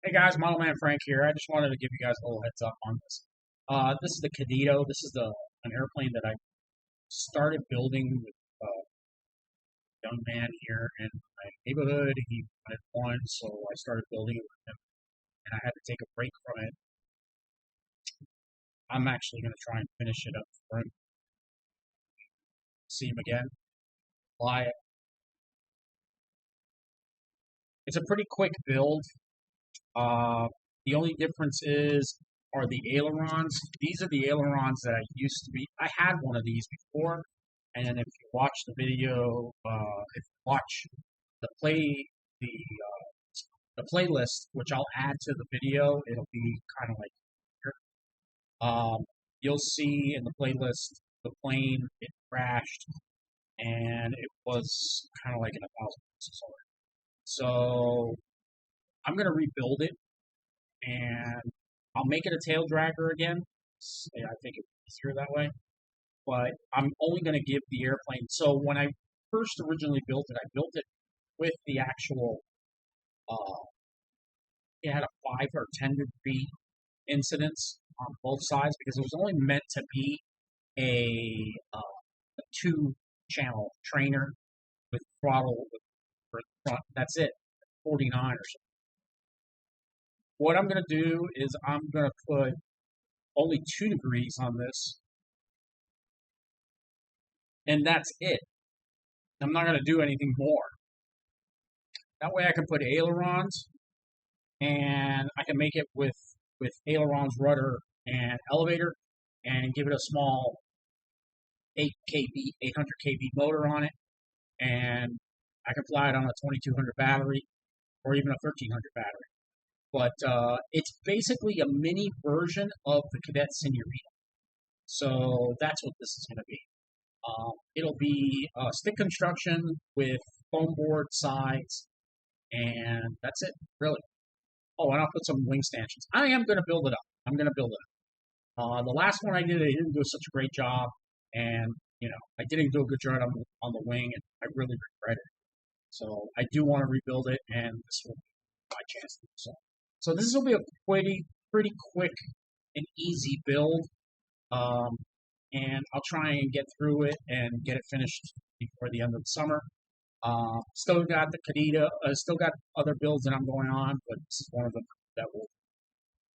Hey guys, Model Man Frank here. I just wanted to give you guys a little heads up on this. This is the Kadito. This is an airplane that I started building with a young man here in my neighborhood. He wanted one, so I started building it with him, and I had to take a break from it. I'm actually going to try and finish it up for him. See him again. Fly it. It's a pretty quick build. Uh, the only difference are the ailerons. These are the ailerons that I used to be. I had one of these before, and if you watch the video, if you watch the play the playlist, which I'll add to the video, it'll be kind of like here. You'll see in the playlist the plane it crashed, and it was kind of like in 1,000 pieces already. So I'm gonna rebuild it and I'll make it a tail dragger again. Yeah, I think it's easier that way. But I'm only going to give the airplane. So when I first originally built it, I built it with the actual. Uh, it had a 5 or 10 degree incidence on both sides because it was only meant to be a two-channel trainer with throttle for the front. That's it, 49 or so. What I'm going to do is I'm going to put only 2 degrees on this, and that's it. I'm not going to do anything more. That way I can put ailerons, and I can make it with ailerons, rudder, and elevator, and give it a small 8 kV, 800 kV motor on it, and I can fly it on a 2200 battery or even a 1300 battery. But it's basically a mini version of the Cadet Senorita. So that's what this is going to be. It'll be stick construction with foam board sides, and that's it, really. Oh, and I'll put some wing stanchions. I am going to build it up. I'm going to build it up. The last one I didn't do such a great job, and I didn't do a good job on the wing, and I really regret it. So I do want to rebuild it, and this will be my chance to do so. So this will be a pretty quick and easy build. And I'll try and get through it and get it finished before the end of the summer. Still got the Kadito, still got other builds that I'm going on, but this is one of them that will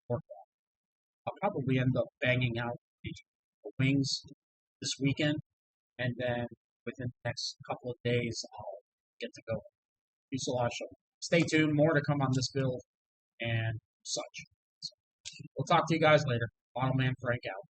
work on. I'll probably end up banging out the wings this weekend, and then within the next couple of days, I'll get to go. Fuselage. Stay tuned, more to come on this build and such. So, we'll talk to you guys later. Model Man Frank out.